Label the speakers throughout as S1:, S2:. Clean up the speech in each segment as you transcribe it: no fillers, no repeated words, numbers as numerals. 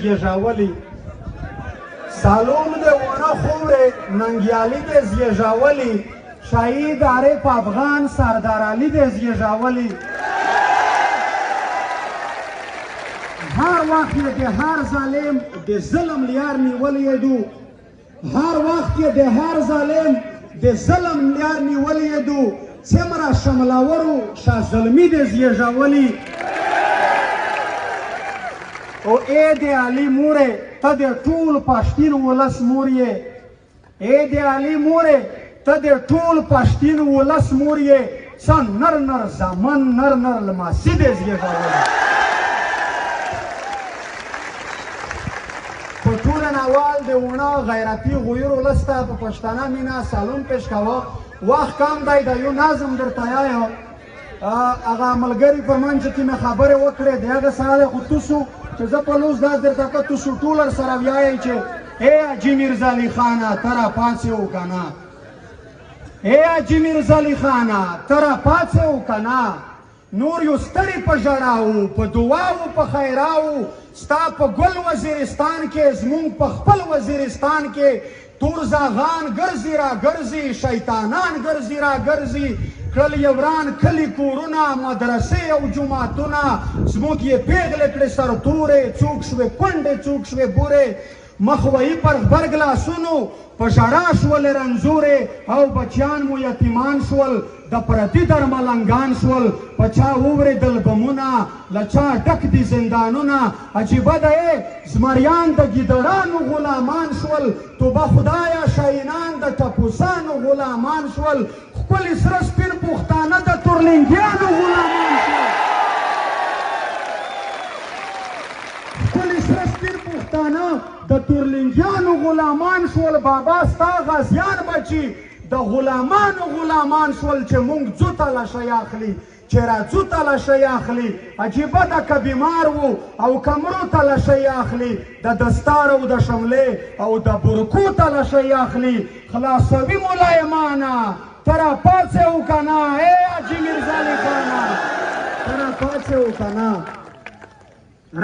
S1: زیږاولی سالون د ونه خوره ننګیالي د زیږاولی شهید عارف افغان سردار علي د زیږاولی هر وخت یې د هر ظالم د ظلم لیار نیولی دو هر وخت یې د هر ظالم د ظلم لیار نیولی دو څومره شملاورو شاه زلمي د زیږاولی او ای د علي مورې ته د ټول پښتون ولس مور یې ای د علي مورې ته د ټول پښتون ولس مور یې څه نر نر زامن نر نر لماسي د زیږاولی په ټوله نوال د ونه غیرتي غویر ولس ته په پښتانه مینه سلام پیش کوه وخت کم دی د یو نظم درته یایو هغه ملګري په منځ کې مې خبرې وکړې د هغه سره خو تاسو چې زه په لوز داس درته که تاسو ټول سره ویایئ چې ای حاجي میرزا علي خانه ته راپاڅې وکنه ای حاجي میرزا علي خانه ته راپاڅې وکنه نور یو ستړي په ژړاو په دعاو په خیراو ستا په ګل وزیرستان کې زمونږ په خپل وزیرستان کې تور زاغان ګرځي را ګرځي شیطانان ګرځي را ګرځي کړل یې وران کلي کورونه مدرسې او جوماتونه زموږ یې پیغلې کړې سرتورې څوک شوې کونډې څوک شوې بورې مخویي پر غبرګ لاسونو په ژړا شولې رنځورې او بچیان مو یتیمان شول د پردي درملنګان شول په چا وورېدل بمونه له چا ډک دي زندانونه عجیبه ده زمریان د ګیدړانو غلامان شول توبه خدایه شاهینان د ټپوسانو غلامان شول ښکلي سره سپین پښتانه د تورلنګیانو غلامان شول ښکلي سره سپین پښتانه د تورلنګیانو غلامان شول بابا ستا غازیان بچي د غلامانو غلامان شول چې مونږ ځو ته لشی اخلي چې راځو ته لشی اخلي عجیبه ده که بیمار وو او کمرو ته لشی اخلي د دستار او د شملې او د برکو ته لشی اخلي خلاصوي ملایمانه ته راپاڅې وکنه ای حاجي میرزا علي خانه ته راپاڅې وکنه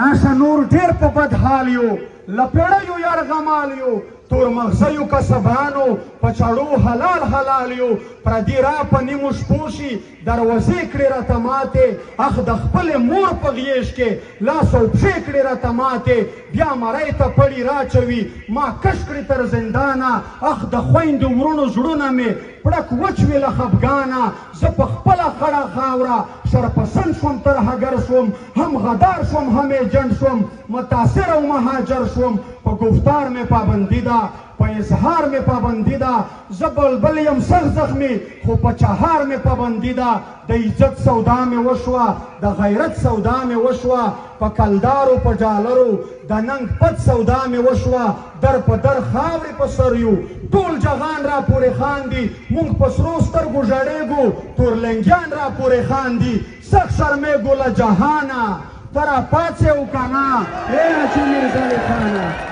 S1: راشه نور ډېر په بد حال یو له پیړیو یرغمال یو تور مغزیو کسبانو په چړو حلال حلال یو پردي را په نیمو شپو شي دروازې کړې راته ماتې اخ د خپلې مور په غېږ کې لاس او پښې کړې راته ماتې بیا مرۍ ته پړي راچوي ما کش کړې تر زندانه اخ د خویندو ورونو زړونه مې پړک وچ وي له خفګانه زه په خپله خړه خاوره شرپسند شوم تر هګر شوم هم غدار شوم هم ایجنټ شوم متاثر او مهاجر شوم په گفتار مې پابندي ده په اظهار مې پابندي ده زه بلبل یم سخت زخمي خو په چهار مې پابندي ده د عزت سودا مې وشوه د غیرت سودا مې وشوه په کلدارو په ډالرو د ننګ پت سودا مې وشوه در په در خاورې په سر یو ټول جهان را پورې خاندي مونږ په سرو سترګو ژړېږو تورلنګیان را پورې خاندي سخت شرمېږو له جهانه ته راپاڅې وکنه ای حاجي میرزا علي خانه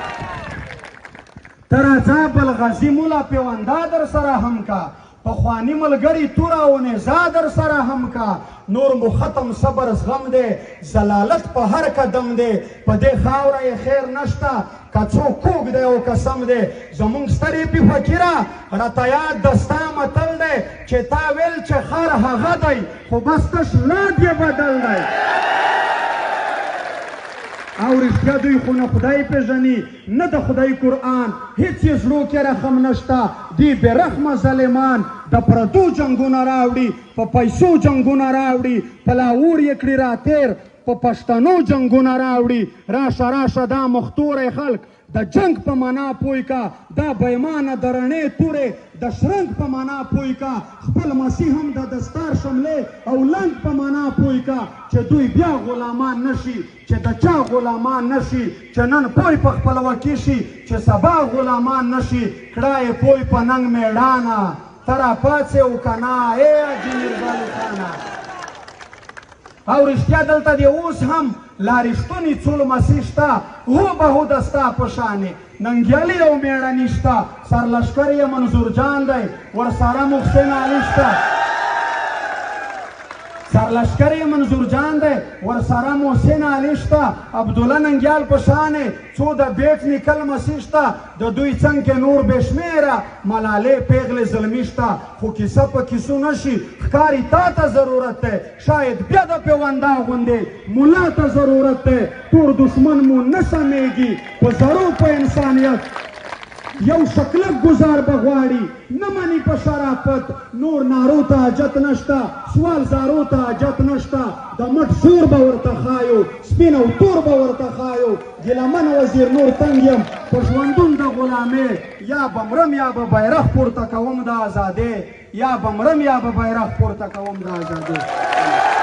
S1: ته راځه بلغازي مولا پیونده در سره هم کا پخواني ملګري توره او نیزه در سره هم کا نور مو ختم صبر زغم دی زلالت په هر قدم دی په دې خاوره یې خیر نشته که څوک کوږ دی او که سم دی زمونږ سترې پې فقیره راته یاد د ستا متل دی چې تا ویل چې خر هغه دی خو بس تش لاد یې بدل دی او رښتیا دوی خو نه خدای پېژني نه د خدای قرآن هېڅ یې زړو کې رحم نشته دی بې رحمه ظالمان د پردو جنګونه راوړي په پیسو جنګونه راوړي په لاور یې کړي راتېر په پښتنو جنګونه راوړي راشه راشه دا مختوری خلک د جنگ په معنا پوی کا دا بیمانه د رڼې تورې د شرنګ په معنا پوی کا خپل مسیح هم د دستار شملې او لنګ په معنا پوی کا چې دوی بیا غلامان نشي چې د چا غلامان نشي چې نن پوی په خپلواکي شي چې سبا غلامان نشي کړه یې پوی په ننګ میړانه ته راپاڅې وکنه ای حاجي میرزا علي خانه او رښتیا دلته دی اوس هم لا رښتونې څو لمسي شته هوبهو د ستا په شانې ننګیالي او میړني شته سرلښکر یې منظور جان دی ورسره محسن علي شته سرلشکر منظور جان دی ورسره محسن علي شته عبدالله ننګیال په شان څو د بیټ نیکل مسیح شته د دوی څنګ کې نور بې شمېره ملالۍ پیغلې زلمي شته خو کیسه په کیسو نه شي ښکاري تا ته ضرورت دی شاید بیا د پیوندا غوندې ملا ته ضرورت دی تور دشمن مو نه سمیږي په زرو په انسانیت یو شکلک گزار بغواړي نه مني په شرافت نور نارو ته حاجت نشته سوال زارو ته حاجت نشته د مټ زور به ورته ښایو سپین او تور به ورته ښایو ګیلمن وزیر نور تنګ یم په ژوندون د غلامۍ یا به مرم یا به بیرغ پورته کوم د ازادۍ یا به مرم یا به بیرغ پورته کوم د ازادۍ